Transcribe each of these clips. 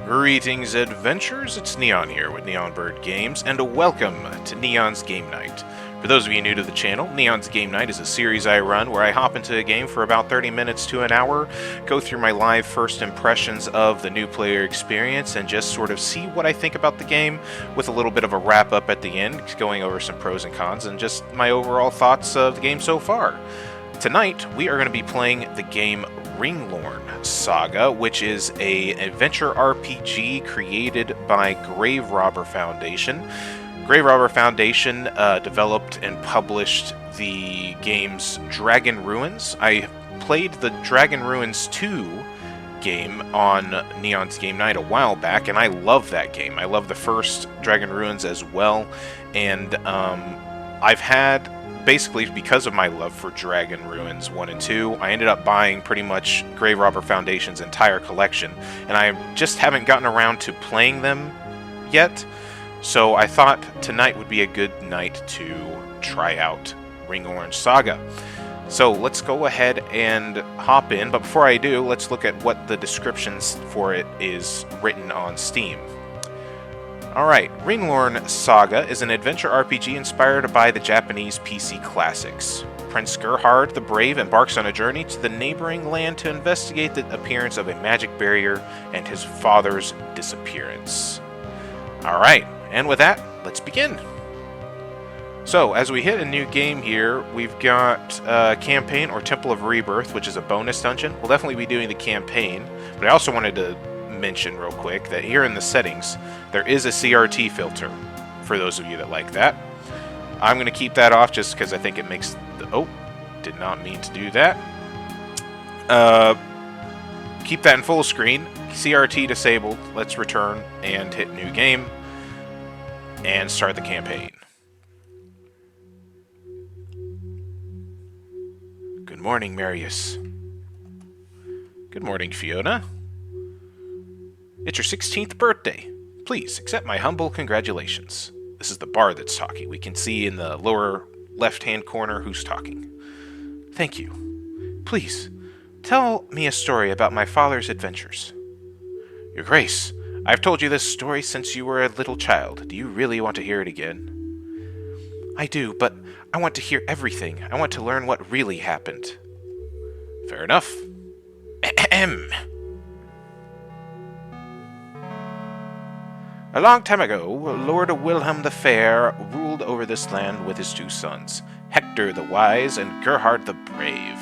Greetings, adventurers! It's Neon here with Neon Bird Games, and welcome to Neon's Game Night. For those of you new to the channel, Neon's Game Night is a series I run where I hop into a game for about 30 minutes to an hour, go through my live first impressions of the new player experience, and just sort of see what I think about the game, with a little bit of a wrap-up at the end, going over some pros and cons, and just my overall thoughts of the game so far. Tonight, we are going to be playing the game Ringlorn Saga, which is an adventure RPG created by Grave Robber Foundation. Grave Robber Foundation developed and published the games Dragon Ruins. I played the Dragon Ruins 2 game on Neon's Game Night a while back, and I love that game. I love the first Dragon Ruins as well, and I've had... Basically, because of my love for Dragon Ruins 1 and 2, I ended up buying pretty much Grave Robber Foundation's entire collection, and I just haven't gotten around to playing them yet, so I thought tonight would be a good night to try out Ringlorn Saga. So let's go ahead and hop in, but before I do, let's look at what the descriptions for it is written on Steam. Alright, Ringlorn Saga is an adventure RPG inspired by the Japanese PC classics. Prince Gerhard the Brave embarks on a journey to the neighboring land to investigate the appearance of a magic barrier and his father's disappearance. Alright, and with that, let's begin! So, as we hit a new game here, we've got Campaign or Temple of Rebirth, which is a bonus dungeon. We'll definitely be doing the campaign, but I also wanted to mention real quick that here in the settings there is a CRT filter for those of you that like that. I'm going to keep that off just because I think it makes the... Oh, did not mean to do that. Keep that in full screen. CRT disabled. Let's return and hit new game and start the campaign. Good morning, Marius. Good morning, Fiona. It's your 16th birthday. Please accept my humble congratulations. This is the bard that's talking. We can see in the lower left-hand corner who's talking. Thank you. Please, tell me a story about my father's adventures. Your Grace, I've told you this story since you were a little child. Do you really want to hear it again? I do, but I want to hear everything. I want to learn what really happened. Fair enough. Ahem. A long time ago, Lord Wilhelm the Fair ruled over this land with his two sons, Hector the Wise and Gerhard the Brave.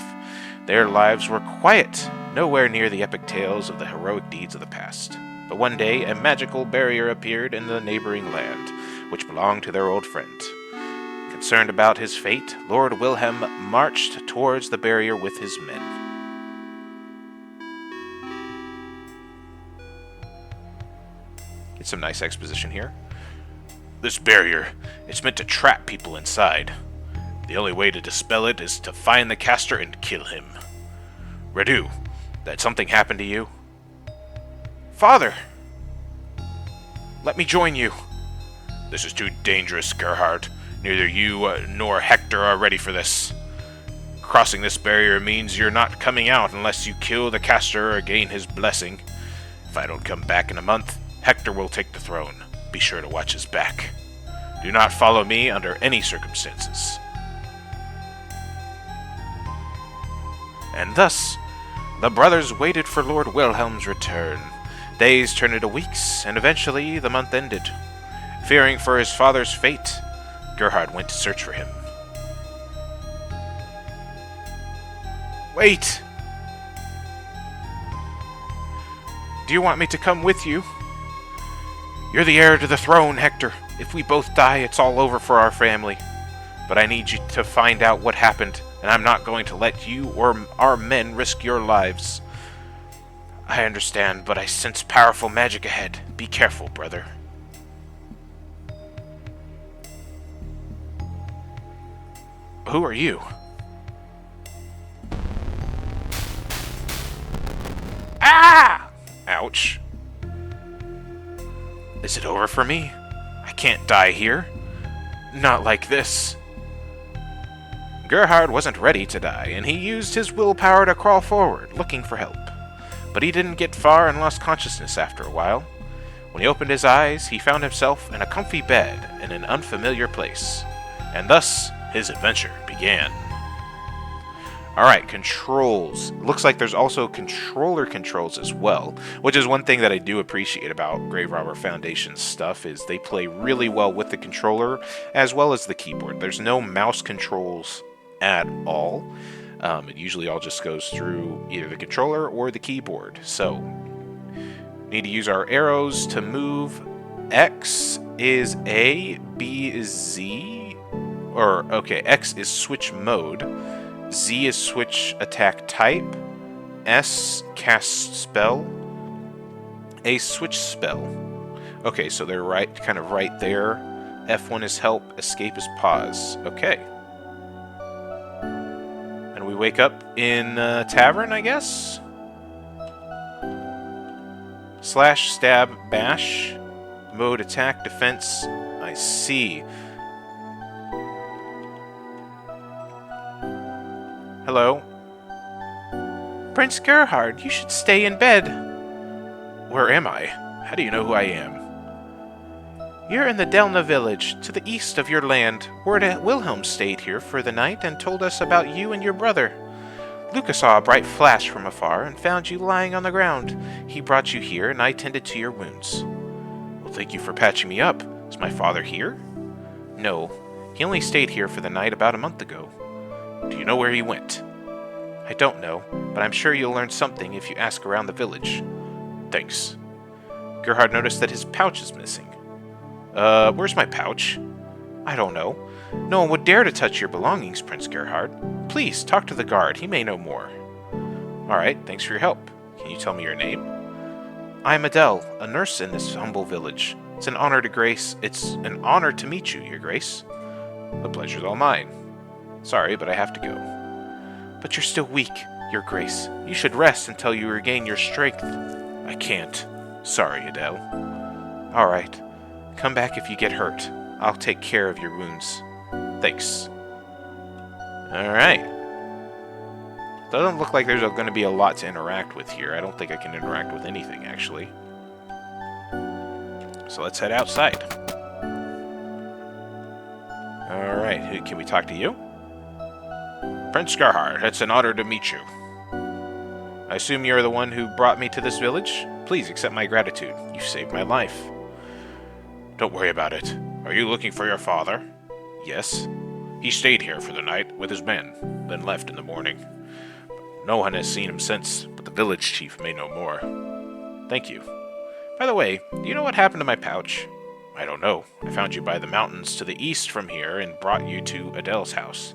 Their lives were quiet, nowhere near the epic tales of the heroic deeds of the past. But one day, a magical barrier appeared in the neighboring land, which belonged to their old friend. Concerned about his fate, Lord Wilhelm marched towards the barrier with his men. Some nice exposition here. This barrier, it's meant to trap people inside. The only way to dispel it is to find the caster and kill him. Radu, did something happen to you? Father! Let me join you. This is too dangerous, Gerhard. Neither you nor Hector are ready for this. Crossing this barrier means you're not coming out unless you kill the caster or gain his blessing. If I don't come back in a month, Hector will take the throne. Be sure to watch his back. Do not follow me under any circumstances. And thus, the brothers waited for Lord Wilhelm's return. Days turned into weeks, and eventually the month ended. Fearing for his father's fate, Gerhard went to search for him. Wait! Do you want me to come with you? You're the heir to the throne, Hector. If we both die, it's all over for our family. But I need you to find out what happened, and I'm not going to let you or our men risk your lives. I understand, but I sense powerful magic ahead. Be careful, brother. Who are you? Ah! Ouch. Is it over for me? I can't die here. Not like this. Gerhard wasn't ready to die, and he used his willpower to crawl forward, looking for help. But he didn't get far and lost consciousness after a while. When he opened his eyes, he found himself in a comfy bed in an unfamiliar place. And thus, his adventure began. Alright, controls. Looks like there's also controller controls as well, which is one thing that I do appreciate about Grave Robber Foundation's stuff, is they play really well with the controller as well as the keyboard. There's no mouse controls at all. It usually all just goes through either the controller or the keyboard. So, need to use our arrows to move. X is A, B is Z, or, okay, X is switch mode. Z is switch attack type, S cast spell, A switch spell. Okay, so they're kind of right there. F1 is help, escape is pause. Okay. And we wake up in tavern, I guess? Slash, stab, bash, mode attack, defense. I see. Hello? Prince Gerhard, you should stay in bed. Where am I? How do you know who I am? You're in the Delna village, to the east of your land. Word Wilhelm stayed here for the night and told us about you and your brother. Lucas saw a bright flash from afar and found you lying on the ground. He brought you here and I tended to your wounds. Well, thank you for patching me up. Is my father here? No, he only stayed here for the night about a month ago. Do you know where he went? I don't know, but I'm sure you'll learn something if you ask around the village. Thanks. Gerhard noticed that his pouch is missing. Where's my pouch? I don't know. No one would dare to touch your belongings, Prince Gerhard. Please, talk to the guard. He may know more. Alright, thanks for your help. Can you tell me your name? I'm Adele, a nurse in this humble village. It's an honor to meet you, Your Grace. The pleasure's all mine. Sorry, but I have to go. But you're still weak, Your Grace. You should rest until you regain your strength. I can't. Sorry, Adele. Alright. Come back if you get hurt. I'll take care of your wounds. Thanks. Alright. Doesn't look like there's going to be a lot to interact with here. I don't think I can interact with anything, actually. So let's head outside. Alright, can we talk to you? Prince Gerhard, it's an honor to meet you. I assume you're the one who brought me to this village? Please accept my gratitude. You saved my life. Don't worry about it. Are you looking for your father? Yes. He stayed here for the night with his men, then left in the morning. No one has seen him since, but the village chief may know more. Thank you. By the way, do you know what happened to my pouch? I don't know. I found you by the mountains to the east from here and brought you to Adele's house.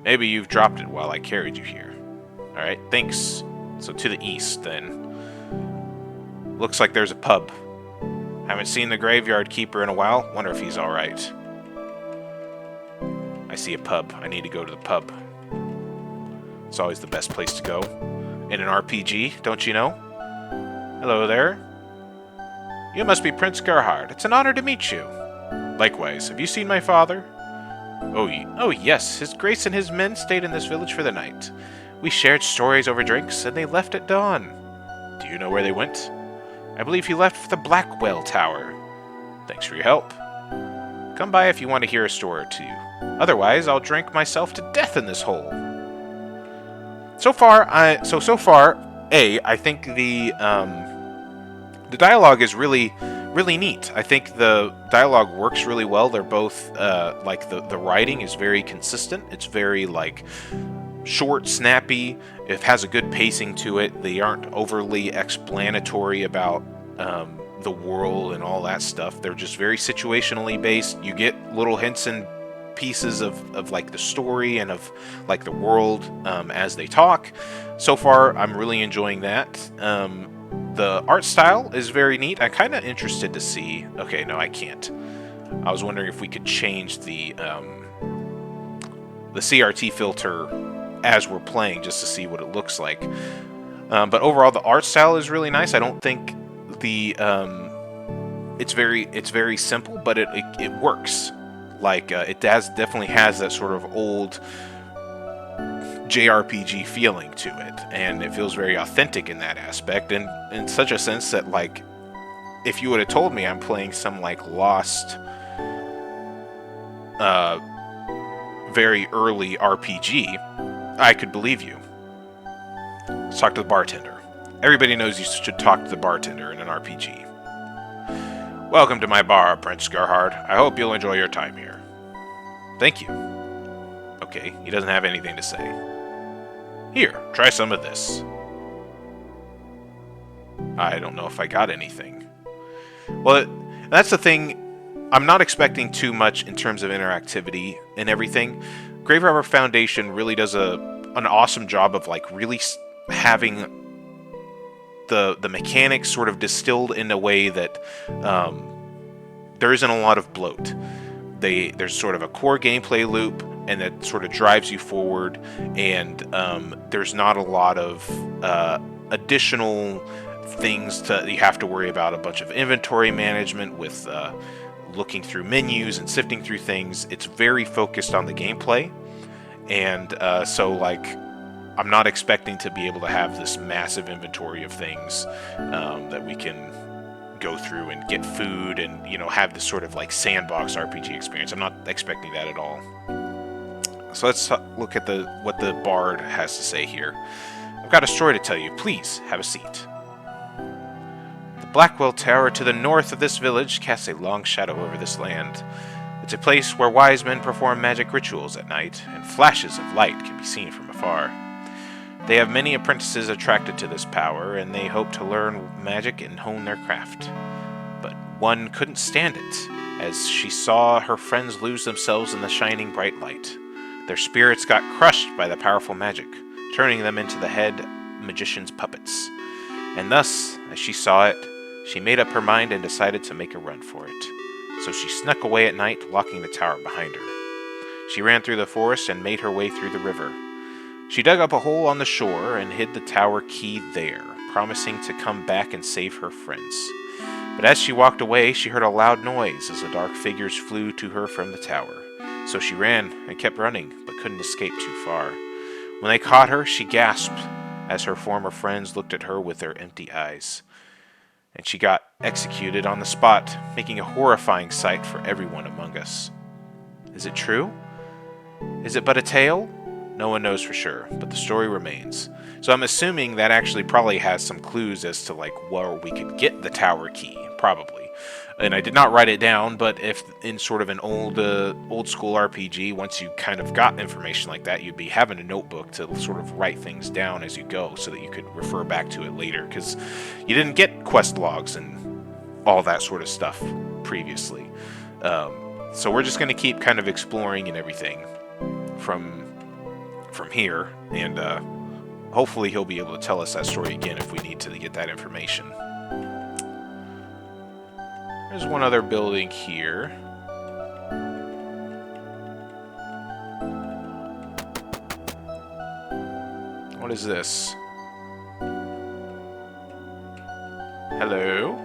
Maybe you've dropped it while I carried you here. Alright, thanks. So to the east, then. Looks like there's a pub. Haven't seen the graveyard keeper in a while. Wonder if he's alright. I see a pub. I need to go to the pub. It's always the best place to go. In an RPG, don't you know? Hello there. You must be Prince Gerhard. It's an honor to meet you. Likewise. Have you seen my father? Oh yes. His Grace and his men stayed in this village for the night. We shared stories over drinks, and they left at dawn. Do you know where they went? I believe he left for the Blackwell Tower. Thanks for your help. Come by if you want to hear a story or two. Otherwise, I'll drink myself to death in this hole. So far, I think the dialogue is really neat. I think the dialogue works really well. They're both like the writing is very consistent. It's very like short, snappy. It has a good pacing to it. They aren't overly explanatory about the world and all that stuff. They're just very situationally based. You get little hints and pieces of like the story and of like the world as they talk. So far, I'm really enjoying that. The art style is very neat. I'm kind of interested to see. Okay, no, I can't. I was wondering if we could change the CRT filter as we're playing just to see what it looks like. But overall, the art style is really nice. I don't think the it's very simple, but it works. Like it definitely has that sort of old JRPG feeling to it, and it feels very authentic in that aspect, and in such a sense that, like, if you would have told me I'm playing some like lost very early RPG, I could believe you. Let's talk to the bartender. Everybody knows you should talk to the bartender in an RPG. Welcome to my bar, Prince Gerhard. I hope you'll enjoy your time here. Thank you. Okay, he doesn't have anything to say. Here, try some of this. I don't know if I got anything. Well, that's the thing. I'm not expecting too much in terms of interactivity and everything. Grave Robber Foundation really does an awesome job of like really having the mechanics sort of distilled in a way that there isn't a lot of bloat. There's sort of a core gameplay loop, and that sort of drives you forward, and there's not a lot of additional things that you have to worry about. A bunch of inventory management with looking through menus and sifting through things. It's very focused on the gameplay, and so like I'm not expecting to be able to have this massive inventory of things that we can go through and get food and, you know, have this sort of like sandbox RPG experience. I'm not expecting that at all. So let's look at what the bard has to say here. I've got a story to tell you. Please have a seat. The Blackwell Tower to the north of this village casts a long shadow over this land. It's a place where wise men perform magic rituals at night, and flashes of light can be seen from afar. They have many apprentices attracted to this power, and they hope to learn magic and hone their craft. But one couldn't stand it, as she saw her friends lose themselves in the shining bright light. Their spirits got crushed by the powerful magic, turning them into the head magician's puppets. And thus, as she saw it, she made up her mind and decided to make a run for it. So she snuck away at night, locking the tower behind her. She ran through the forest and made her way through the river. She dug up a hole on the shore and hid the tower key there, promising to come back and save her friends. But as she walked away, she heard a loud noise as the dark figures flew to her from the tower. So she ran and kept running, but couldn't escape too far. When they caught her, she gasped as her former friends looked at her with their empty eyes. And she got executed on the spot, making a horrifying sight for everyone among us. Is it true? Is it but a tale? No one knows for sure, but the story remains. So I'm assuming that actually probably has some clues as to like where we could get the tower key, probably. And I did not write it down, but if in sort of an old school RPG, once you kind of got information like that, you'd be having a notebook to sort of write things down as you go so that you could refer back to it later, because you didn't get quest logs and all that sort of stuff previously. So we're just going to keep kind of exploring and everything from here, and hopefully he'll be able to tell us that story again if we need to get that information. There's one other building here. What is this? Hello?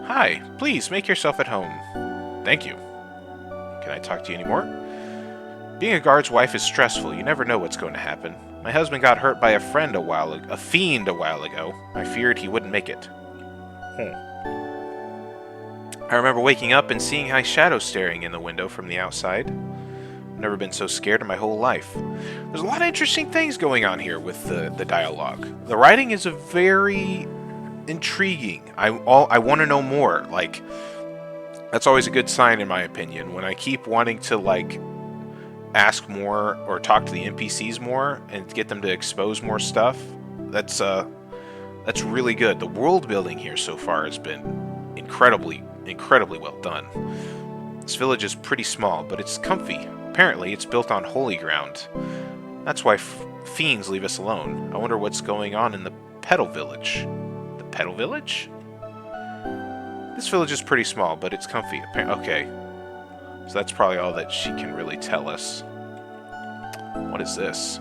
Hi, please make yourself at home. Thank you. Can I talk to you anymore? Being a guard's wife is stressful. You never know what's going to happen. My husband got hurt by a fiend a while ago. I feared he wouldn't make it. I remember waking up and seeing high shadows staring in the window from the outside. I've never been so scared in my whole life. There's a lot of interesting things going on here with the dialogue. The writing is very intriguing. I want to know more. Like, that's always a good sign in my opinion. When I keep wanting to like ask more or talk to the NPCs more and get them to expose more stuff, that's really good. The world building here so far has been incredibly well done. This village is pretty small, but it's comfy. Apparently, it's built on holy ground. That's why fiends leave us alone. I wonder what's going on in the Petal Village. The Petal Village? This village is pretty small, but it's comfy. Okay. So that's probably all that she can really tell us. What is this?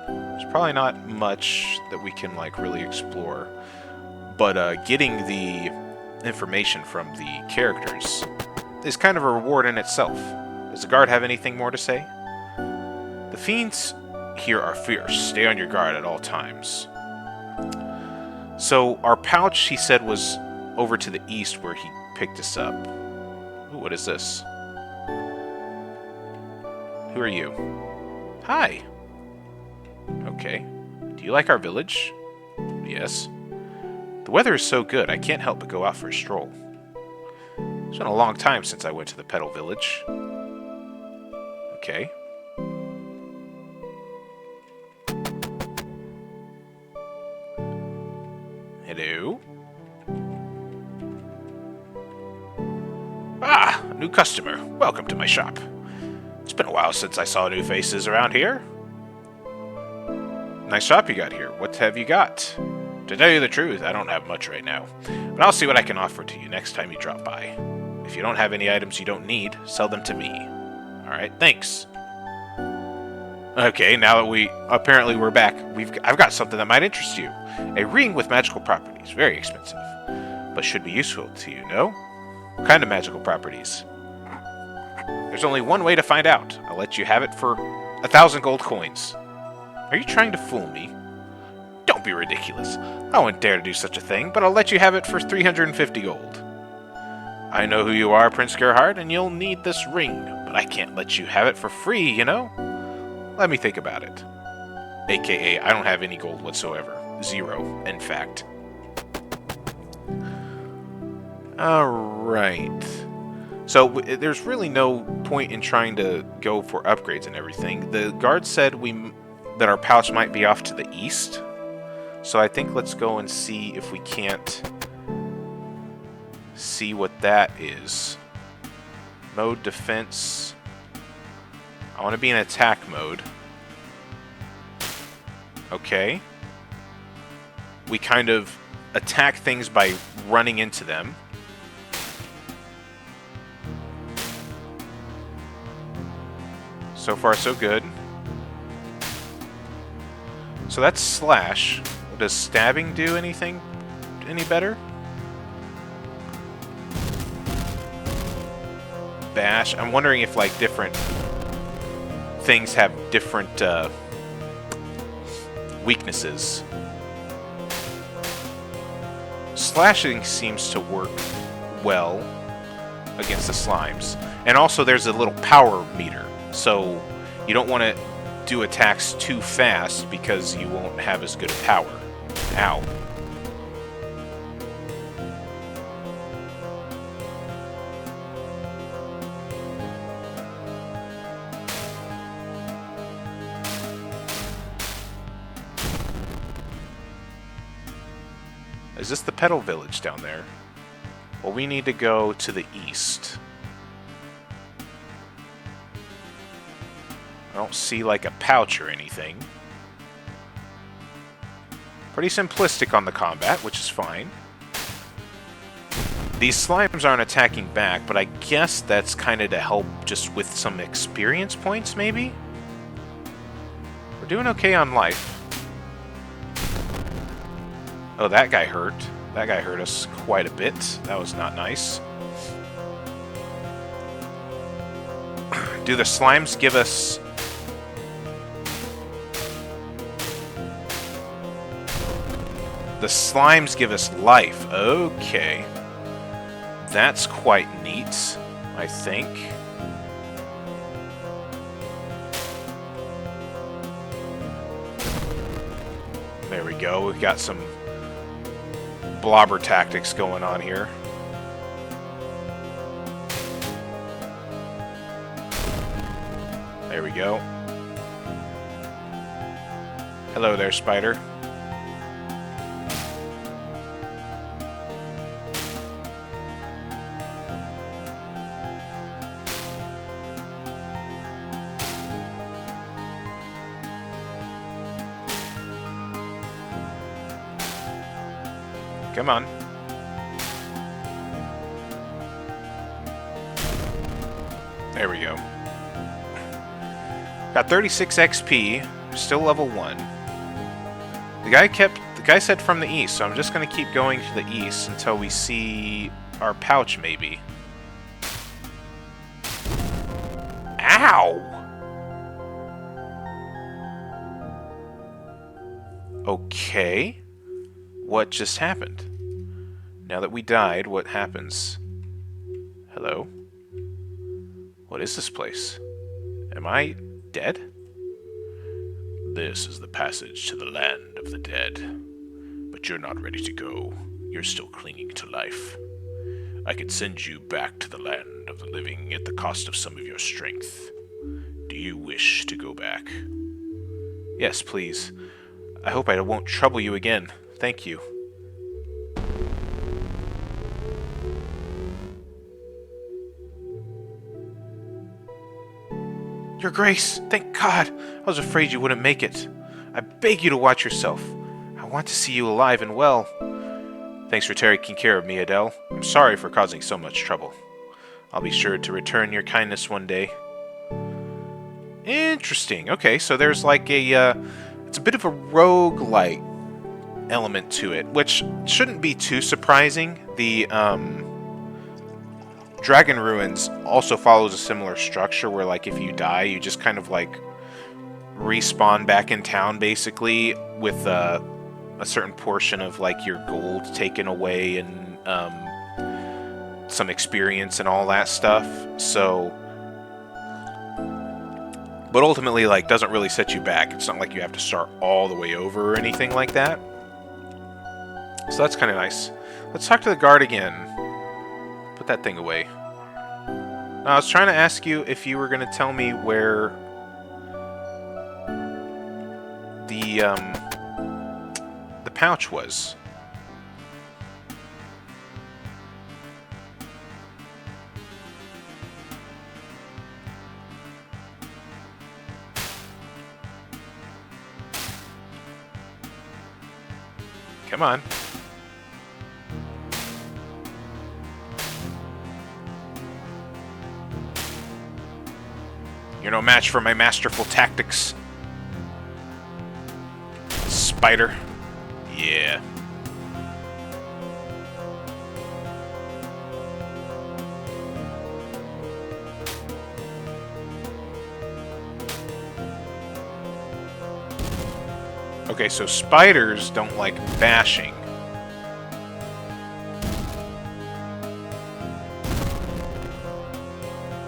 There's probably not much that we can, like, really explore. But getting the information from the characters is kind of a reward in itself. Does the guard have anything more to say? The fiends here are fierce. Stay on your guard at all times. So our pouch, he said, was over to the east where he picked us up. Ooh, what is this? Who are you? Hi. Okay. Do you like our village? Yes. The weather is so good, I can't help but go out for a stroll. It's been a long time since I went to the Petal Village. Okay. Hello? Ah, a new customer. Welcome to my shop. It's been a while since I saw new faces around here. Nice shop you got here. What have you got? To tell you the truth, I don't have much right now, but I'll see what I can offer to you next time you drop by. If you don't have any items you don't need, sell them to me. Alright, thanks. Okay, now that apparently we're back, I've got something that might interest you. A ring with magical properties, very expensive, but should be useful to you, no? What kind of magical properties? There's only one way to find out. I'll let you have it for 1,000 gold coins. Are you trying to fool me? Don't be ridiculous. I wouldn't dare to do such a thing, but I'll let you have it for 350 gold. I know who you are, Prince Gerhard, and you'll need this ring, but I can't let you have it for free, you know? Let me think about it. AKA, I don't have any gold whatsoever. 0, in fact. Alright. So, there's really no point in trying to go for upgrades and everything. The guard said that our pouch might be off to the east. So I think let's go and see if we can't see what that is. Mode defense. I want to be in attack mode. Okay. We kind of attack things by running into them. So far, so good. So that's slash. Does stabbing do anything any better? Bash. I'm wondering if, like, different things have different weaknesses. Slashing seems to work well against the slimes. And also there's a little power meter. So you don't want to do attacks too fast because you won't have as good a power. Ow. Is this the Petal Village down there? Well, we need to go to the east. I don't see, like, a pouch or anything. Pretty simplistic on the combat, which is fine. These slimes aren't attacking back, but I guess that's kind of to help just with some experience points, maybe? We're doing okay on life. Oh, that guy hurt. That guy hurt us quite a bit. That was not nice. Do the slimes give us... The slimes give us life. Okay. That's quite neat, I think. There we go. We've got some blobber tactics going on here. There we go. Hello there, spider. Come on. There we go. Got 36 XP, still level 1. The guy said from the east, so I'm just gonna keep going to the east until we see our pouch, maybe. Ow! Okay. What just happened? Now that we died, what happens? Hello? What is this place? Am I dead? This is the passage to the land of the dead. But you're not ready to go. You're still clinging to life. I could send you back to the land of the living at the cost of some of your strength. Do you wish to go back? Yes, please. I hope I won't trouble you again. Thank you. Your Grace, thank God! I was afraid you wouldn't make it. I beg you to watch yourself. I want to see you alive and well. Thanks for taking care of me, Adele. I'm sorry for causing so much trouble. I'll be sure to return your kindness one day. Interesting. Okay, so there's like a, it's a bit of a roguelite element to it, which shouldn't be too surprising. The, Dragon Ruins also follows a similar structure where, like, if you die, you just kind of, like, respawn back in town, basically, with a certain portion of, like, your gold taken away and some experience and all that stuff. So, but ultimately, like, doesn't really set you back. It's not like you have to start all the way over or anything like that. So that's kind of nice. Let's talk to the guard again. Put that thing away. Now, I was trying to ask you if you were going to tell me where the pouch was. Come on. You're no match for my masterful tactics. Spider. Yeah. Okay, so spiders don't like bashing.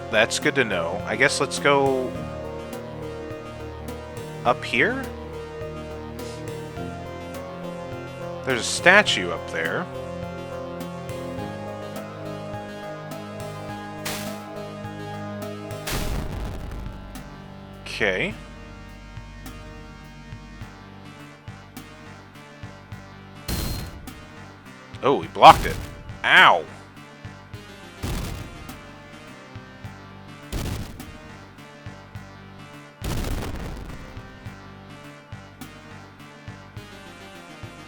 That's good to know. I guess let's go up here? There's a statue up there. Okay. Oh, he blocked it. Ow!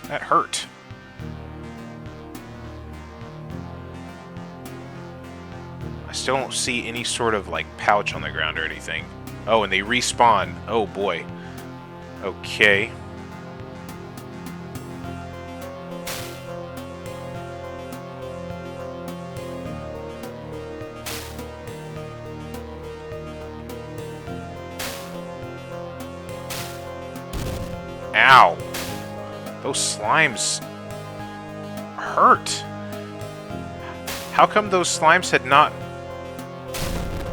That hurt. I still don't see any sort of, like, pouch on the ground or anything. Oh, and they respawn. Oh, boy. Okay. Ow! Those slimes hurt. How come those slimes had not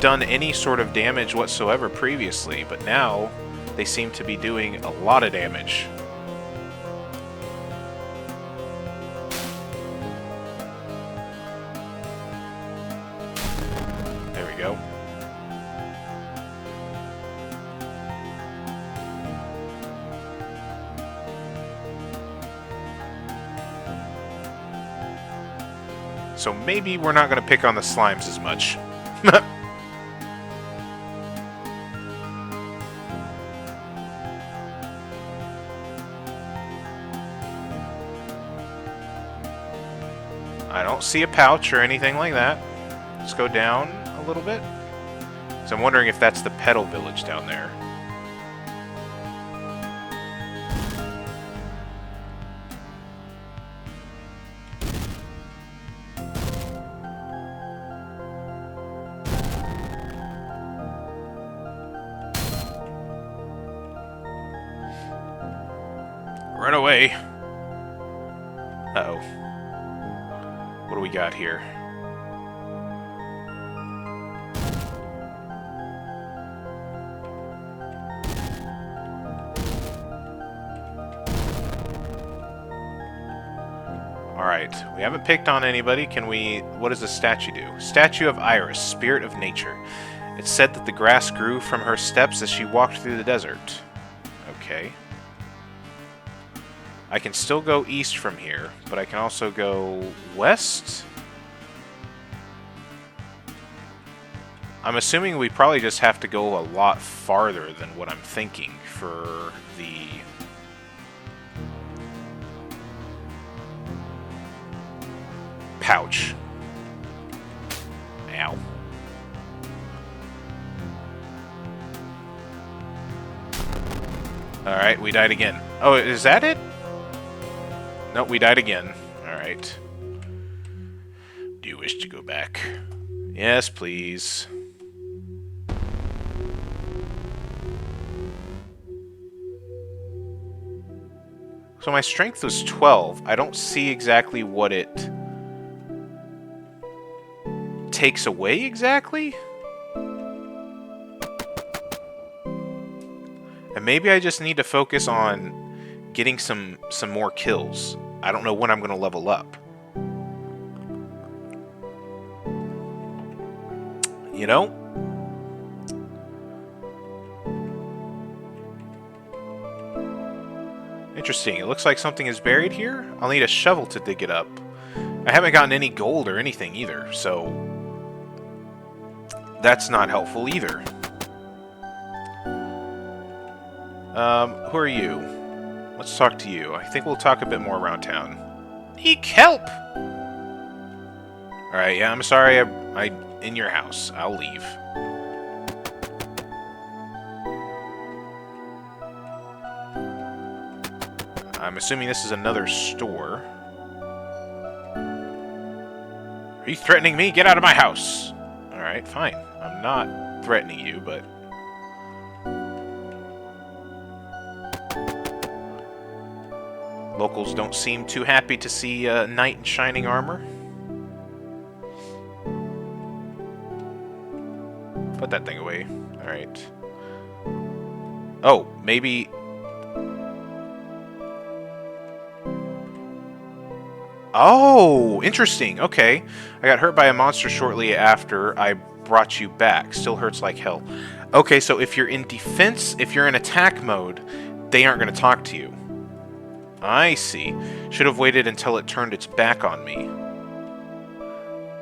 done any sort of damage whatsoever previously, but now they seem to be doing a lot of damage? There we go. So maybe we're not going to pick on the slimes as much. I don't see a pouch or anything like that. Let's go down a little bit. So I'm wondering if that's the Petal Village down there. Run away! Uh-oh. What do we got here? Alright, we haven't picked on anybody. Can we... What does the statue do? Statue of Iris, spirit of nature. It's said that the grass grew from her steps as she walked through the desert. Okay. I can still go east from here, but I can also go west? I'm assuming we probably just have to go a lot farther than what I'm thinking for the... pouch. Ow. Alright, we died again. Oh, is that it? Nope, we died again. Alright. Do you wish to go back? Yes, please. So my strength was 12. I don't see exactly what it takes away exactly. And maybe I just need to focus on getting some more kills. I don't know when I'm going to level up. You know? Interesting. It looks like something is buried here. I'll need a shovel to dig it up. I haven't gotten any gold or anything either, so that's not helpful either. Who are you? Let's talk to you. I think we'll talk a bit more around town. Eek help! Alright, yeah, I'm sorry I in your house. I'll leave. I'm assuming this is another store. Are you threatening me? Get out of my house! Alright, fine. I'm not threatening you, but... Locals don't seem too happy to see a knight in shining armor. Put that thing away. Alright. Oh, maybe... Oh, interesting. Okay. I got hurt by a monster shortly after I brought you back. Still hurts like hell. Okay, so if you're in defense, if you're in attack mode, they aren't going to talk to you. I see. Should have waited until it turned its back on me.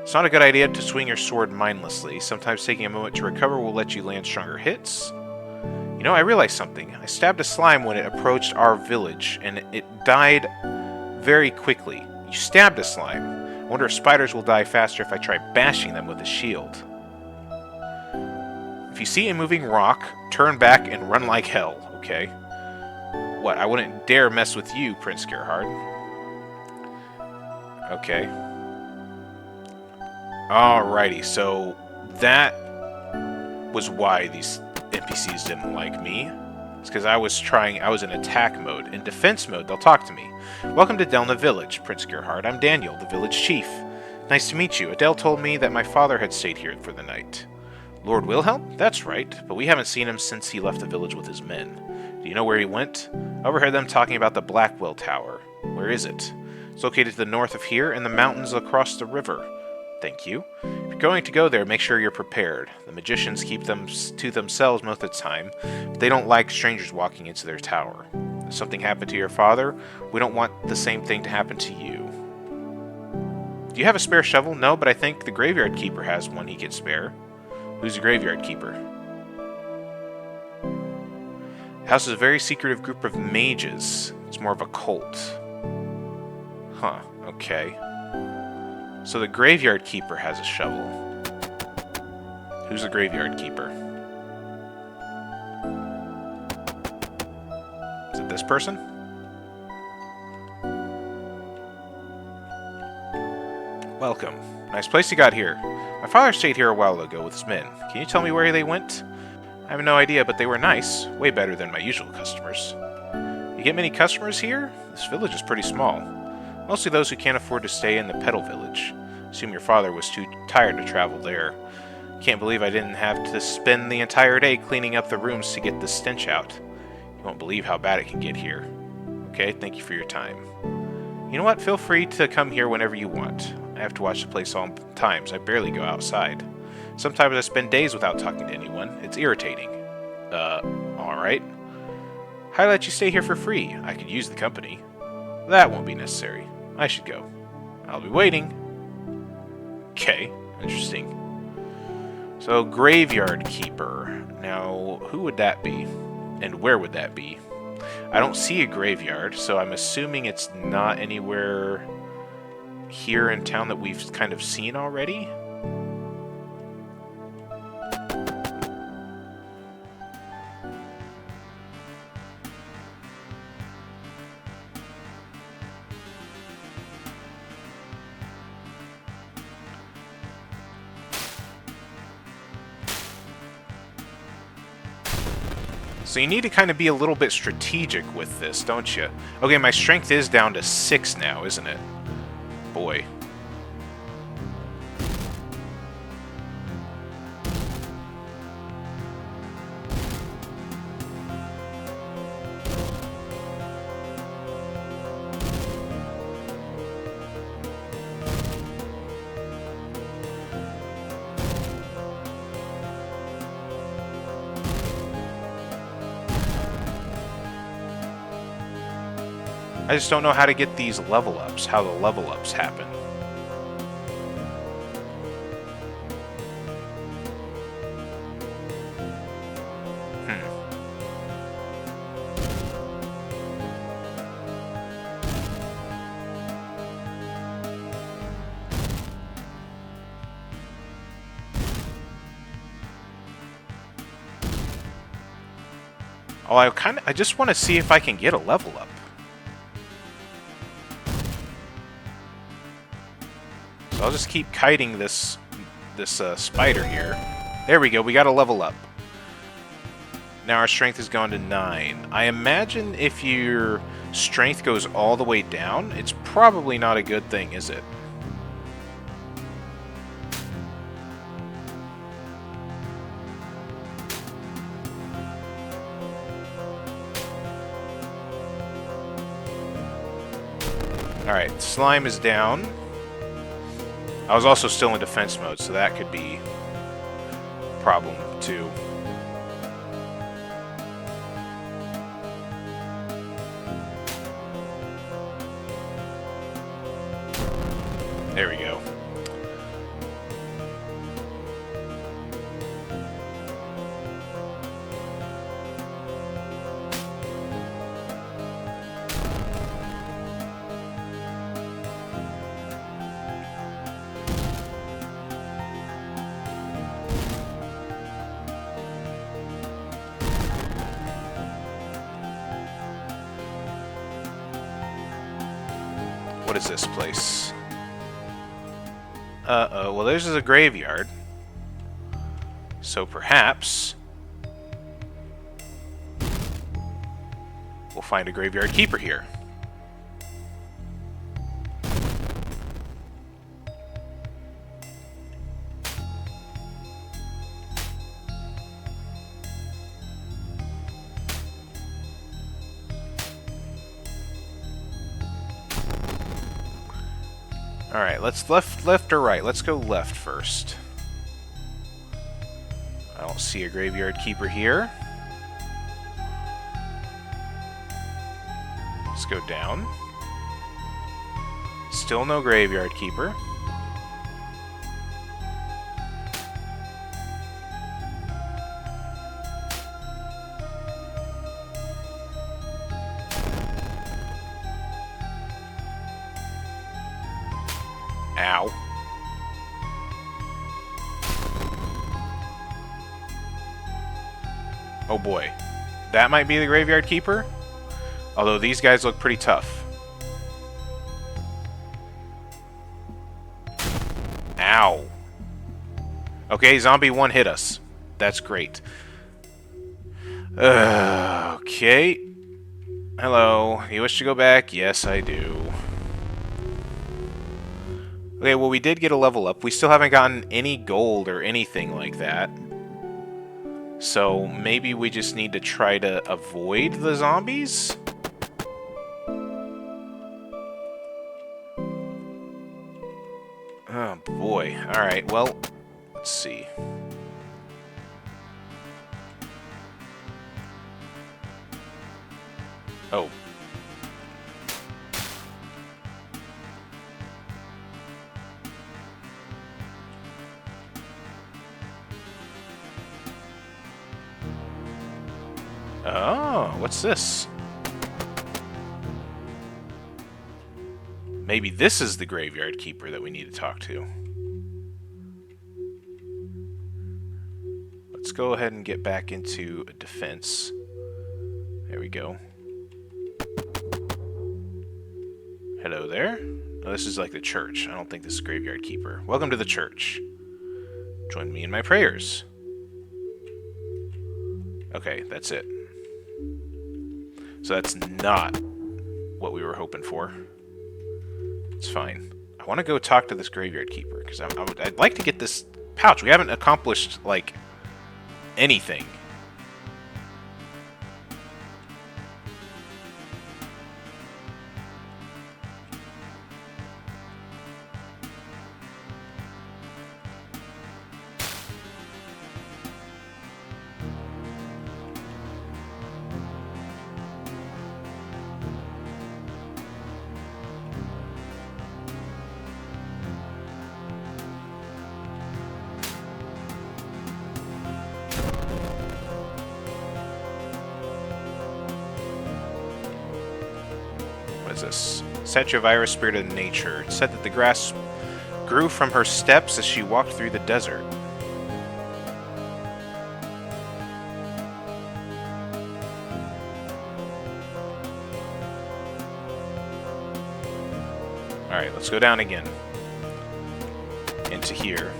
It's not a good idea to swing your sword mindlessly. Sometimes taking a moment to recover will let you land stronger hits. You know, I realized something. I stabbed a slime when it approached our village, and it died very quickly. You stabbed a slime. I wonder if spiders will die faster if I try bashing them with a shield. If you see a moving rock, turn back and run like hell, okay? What? I wouldn't dare mess with you, Prince Gerhard. Okay. Alrighty, so that was why these NPCs didn't like me. It's because I was in attack mode. In defense mode, they'll talk to me. Welcome to Delna Village, Prince Gerhard. I'm Daniel, the village chief. Nice to meet you. Adele told me that my father had stayed here for the night. Lord Wilhelm? That's right, but we haven't seen him since he left the village with his men. Do you know where he went? I overheard them talking about the Blackwell Tower. Where is it? It's located to the north of here, in the mountains across the river. Thank you. If you're going to go there, make sure you're prepared. The magicians keep them to themselves most of the time, but they don't like strangers walking into their tower. If something happened to your father, we don't want the same thing to happen to you. Do you have a spare shovel? No, but I think the graveyard keeper has one he can spare. Who's the graveyard keeper? The house is a very secretive group of mages. It's more of a cult. Huh, okay. So the graveyard keeper has a shovel. Who's the graveyard keeper? Is it this person? Welcome. Nice place you got here. My father stayed here a while ago with his men. Can you tell me where they went? I have no idea, but they were nice. Way better than my usual customers. You get many customers here? This village is pretty small. Mostly those who can't afford to stay in the pedal village. Assume your father was too tired to travel there. Can't believe I didn't have to spend the entire day cleaning up the rooms to get the stench out. You won't believe how bad it can get here. Okay, thank you for your time. You know what? Feel free to come here whenever you want. I have to watch the place all times. I barely go outside. Sometimes I spend days without talking to anyone. It's irritating. Alright. How let you stay here for free? I could use the company. That won't be necessary. I should go. I'll be waiting. Okay, interesting. So, Graveyard Keeper. Now, who would that be? And where would that be? I don't see a graveyard, so I'm assuming it's not anywhere here in town that we've kind of seen already. So you need to kind of be a little bit strategic with this, don't you? Okay, my strength is down to 6 now, isn't it? Boy. I just don't know how to get these level ups, how the level ups happen. Oh, I just want to see if I can get a level up. So I'll just keep kiting this spider here. There we go, we got a level up. Now our strength has gone to 9. I imagine if your strength goes all the way down, it's probably not a good thing, is it? Alright, slime is down. I was also still in defense mode, so that could be a problem, too. There we go. What is this place? Uh-oh, well there's a graveyard. So perhaps we'll find a graveyard keeper here. Alright, let's left or right? Let's go left first. I don't see a graveyard keeper here. Let's go down. Still no graveyard keeper. Ow. Oh boy. That might be the Graveyard Keeper? Although these guys look pretty tough. Ow. Okay, zombie 1 hit us. That's great. Okay. Hello. You wish to go back? Yes, I do. Okay, well, we did get a level up. We still haven't gotten any gold or anything like that. So maybe we just need to try to avoid the zombies? Oh boy. Alright, well, let's see. Oh. Oh, what's this? Maybe this is the Graveyard Keeper that we need to talk to. Let's go ahead and get back into defense. There we go. Hello there. Oh, this is like the church. I don't think this is Graveyard Keeper. Welcome to the church. Join me in my prayers. Okay, that's it. So that's not what we were hoping for. It's fine. I want to go talk to this Graveyard Keeper, because I'd like to get this pouch. We haven't accomplished, like, anything. What is this? Statue of Iris, Spirit of Nature. It said that the grass grew from her steps as she walked through the desert. Alright, let's go down again. Into here.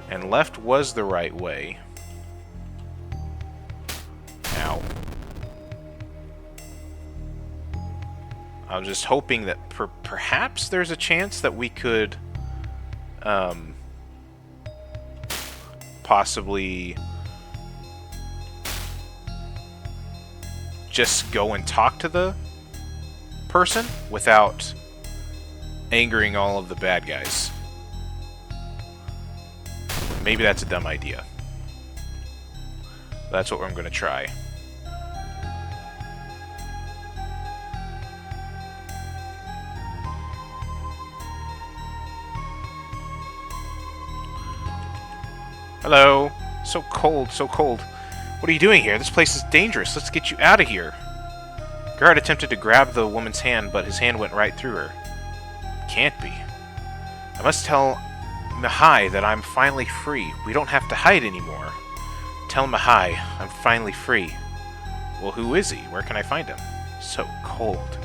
And left was the right way. Ow. I'm just hoping that perhaps there's a chance that we could possibly just go and talk to the person without angering all of the bad guys. Maybe that's a dumb idea. That's what I'm going to try. Hello. So cold, so cold. What are you doing here? This place is dangerous. Let's get you out of here. Gerhard attempted to grab the woman's hand, but his hand went right through her. Can't be. I must tell Mihai that I'm finally free. We don't have to hide anymore. Tell Mihai I'm finally free. Well, who is he? Where can I find him? So cold.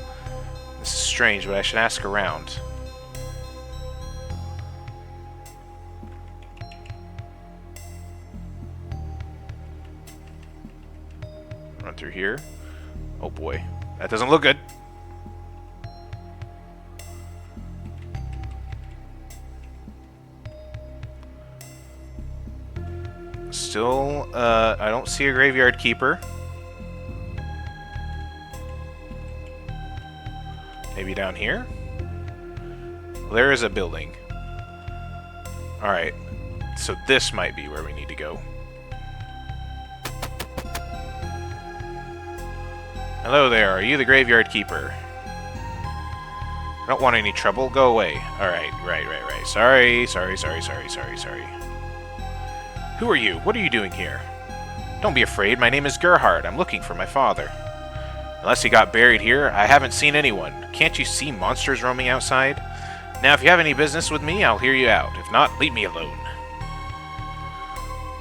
This is strange, but I should ask around. Run through here. Oh boy. That doesn't look good. Still, I don't see a Graveyard Keeper. Maybe down here? Well, there is a building. Alright. So this might be where we need to go. Hello there, are you the Graveyard Keeper? I don't want any trouble, go away. Alright, right. Sorry. Who are you? What are you doing here? Don't be afraid, my name is Gerhard. I'm looking for my father. Unless he got buried here, I haven't seen anyone. Can't you see monsters roaming outside? Now, if you have any business with me, I'll hear you out. If not, leave me alone.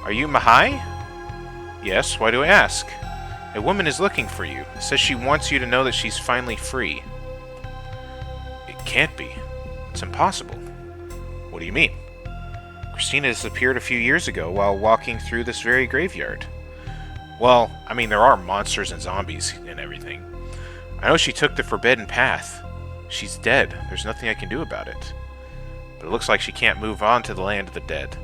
Are you Mihai? Yes, why do I ask? A woman is looking for you. Says she wants you to know that she's finally free. It can't be. It's impossible. What do you mean? Christina disappeared a few years ago while walking through this very graveyard. Well, I mean, there are monsters and zombies and everything. I know she took the forbidden path. She's dead. There's nothing I can do about it. But it looks like she can't move on to the land of the dead.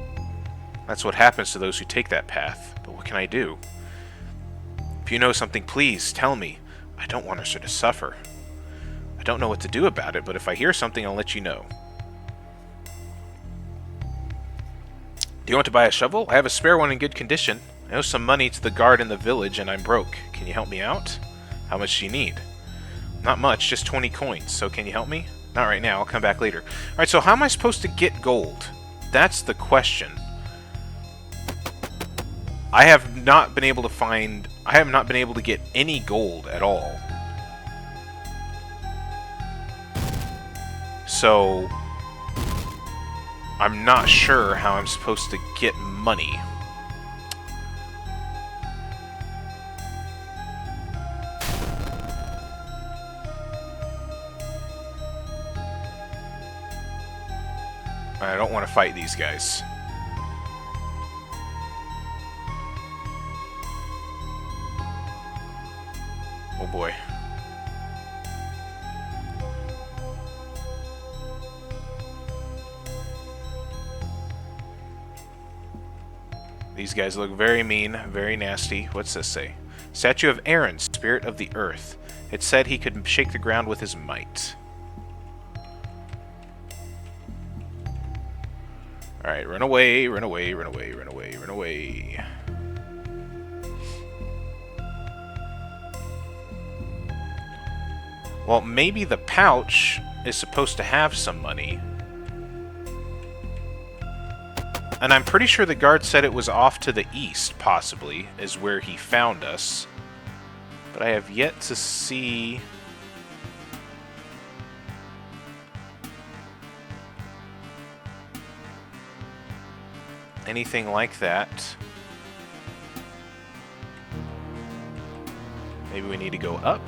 That's what happens to those who take that path. But what can I do? If you know something, please tell me. I don't want her to suffer. I don't know what to do about it, but if I hear something, I'll let you know. Do you want to buy a shovel? I have a spare one in good condition. I owe some money to the guard in the village, and I'm broke. Can you help me out? How much do you need? Not much, just 20 coins. So can you help me? Not right now, I'll come back later. Alright, so how am I supposed to get gold? That's the question. I have not been able to get any gold at all. So I'm not sure how I'm supposed to get money. I don't want to fight these guys. Oh boy. These guys look very mean, very nasty. What's this say? Statue of Aaron, spirit of the earth. It said he could shake the ground with his might. Alright, run away, run away, run away, run away, run away. Well, maybe the pouch is supposed to have some money. And I'm pretty sure the guard said it was off to the east, possibly, is where he found us. But I have yet to see... anything like that. Maybe we need to go up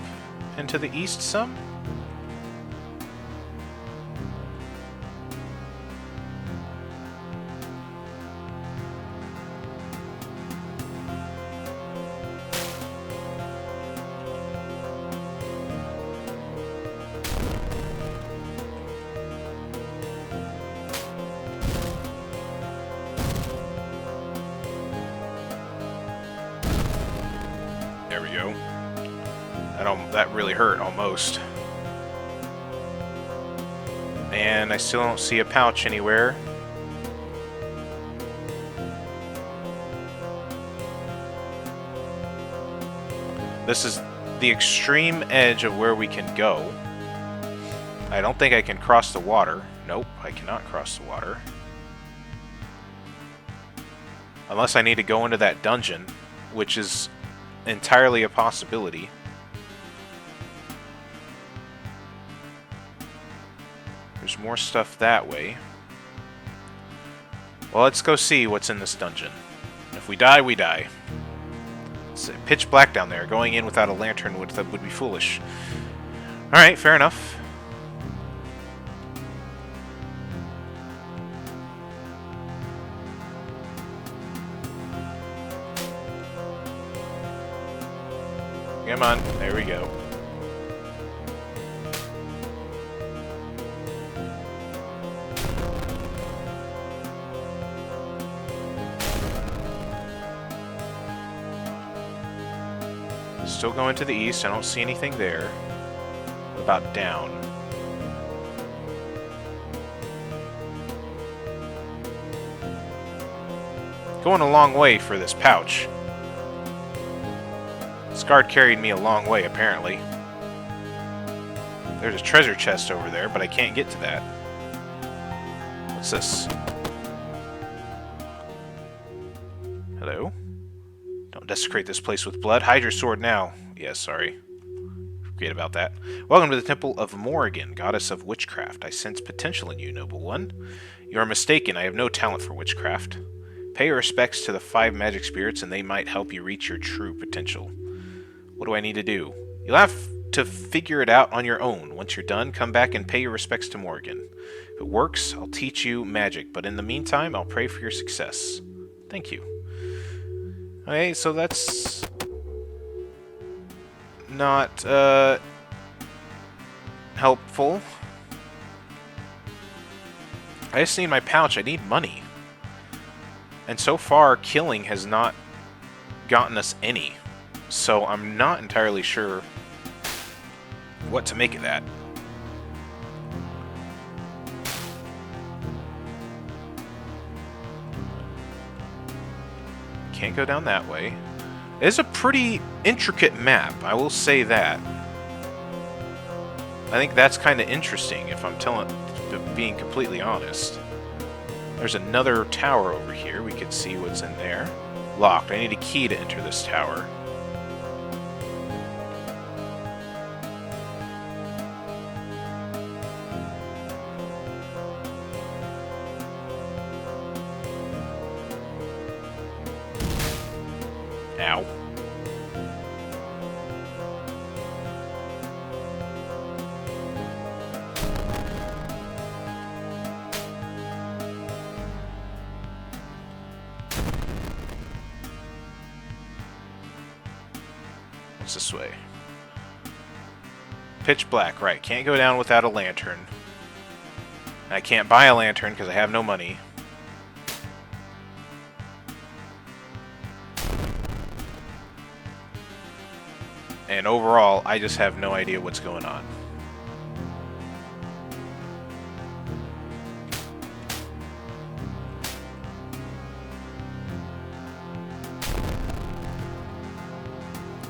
into the east some? There we go. That really hurt, almost. And I still don't see a pouch anywhere. This is the extreme edge of where we can go. I don't think I can cross the water. Nope, I cannot cross the water. Unless I need to go into that dungeon, which is entirely a possibility. There's more stuff that way. Well, let's go see what's in this dungeon. If we die, we die. It's pitch black down there. Going in without a lantern would be foolish. Alright, fair enough. Come on, there we go. Still going to the east. I don't see anything there. What about down? Going a long way for this pouch. This guard carried me a long way, apparently. There's a treasure chest over there, but I can't get to that. What's this? Hello? Don't desecrate this place with blood. Hide your sword now. Yeah, sorry. Forget about that. Welcome to the Temple of Morrigan, goddess of witchcraft. I sense potential in you, noble one. You are mistaken. I have no talent for witchcraft. Pay your respects to the 5 magic spirits and they might help you reach your true potential. What do I need to do? You'll have to figure it out on your own. Once you're done, come back and pay your respects to Morgan. If it works, I'll teach you magic, but in the meantime, I'll pray for your success. Thank you. Okay, so that's not helpful. I just need my pouch. I need money. And so far, killing has not gotten us any. So I'm not entirely sure what to make of that. Can't go down that way. It is a pretty intricate map, I will say that. I think that's kind of interesting, if I'm being completely honest. There's another tower over here. We can see what's in there. Locked. I need a key to enter this tower. Ow. What's this way? Pitch black, right. Can't go down without a lantern. I can't buy a lantern because I have no money. And overall, I just have no idea what's going on.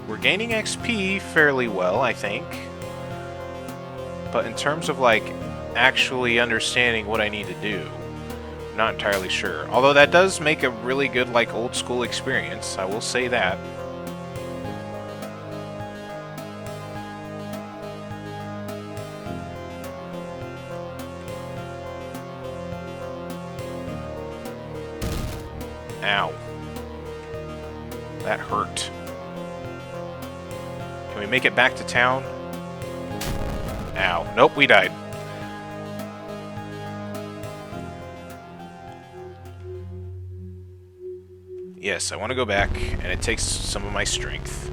We're gaining XP fairly well, I think. But in terms of, like, actually understanding what I need to do, I'm not entirely sure. Although that does make a really good, like, old-school experience. I will say that. Ow. That hurt. Can we make it back to town? Ow. Nope, we died. Yes, I want to go back, and it takes some of my strength.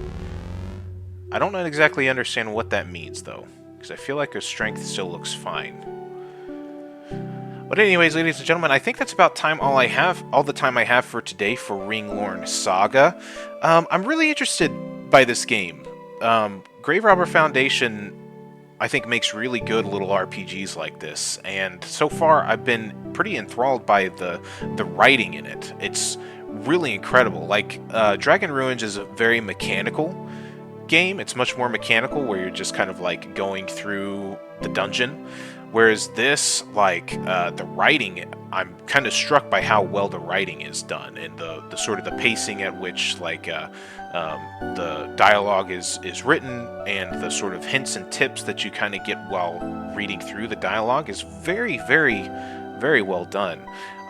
I don't exactly understand what that means, though, because I feel like her strength still looks fine. But anyways, ladies and gentlemen, I think that's about all the time I have for today for Ringlorn Saga. I'm really interested by this game. Grave Robber Foundation, I think, makes really good little RPGs like this, and so far I've been pretty enthralled by the writing in it. It's really incredible. Like, Dragon Ruins is a very mechanical game. It's much more mechanical, where you're just kind of like going through the dungeon. Whereas this, like, the writing, I'm kind of struck by how well the writing is done, and the sort of the pacing at which, like, the dialogue is written, and the sort of hints and tips that you kind of get while reading through the dialogue is very, very, very well done.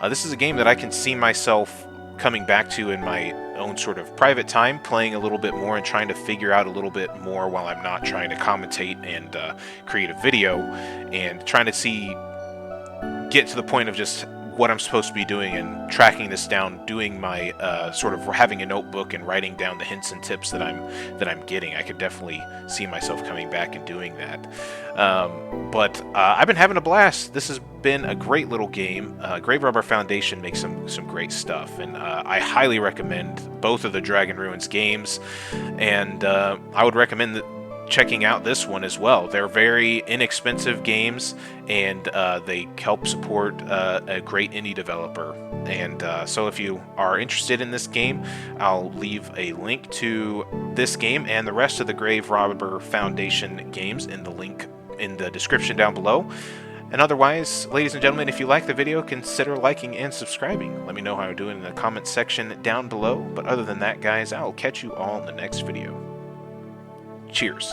This is a game that I can see myself coming back to in my own sort of private time, playing a little bit more and trying to figure out a little bit more while I'm not trying to commentate and create a video, and trying to get to the point of just what I'm supposed to be doing and tracking this down, doing my sort of having a notebook and writing down the hints and tips that I'm getting. I could definitely see myself coming back and doing that. But I've been having a blast. This has been a great little game. Grave Robber Foundation makes some great stuff, and I highly recommend both of the Dragon Ruins games, and I would recommend checking out this one as well. They're very inexpensive games, and they help support a great indie developer. And so if you are interested in this game, I'll leave a link to this game and the rest of the Grave Robber Foundation games in the link in the description down below. And otherwise, ladies and gentlemen, if you like the video, consider liking and subscribing. Let me know how you're doing in the comments section down below. But other than that, guys, I'll catch you all in the next video. Cheers.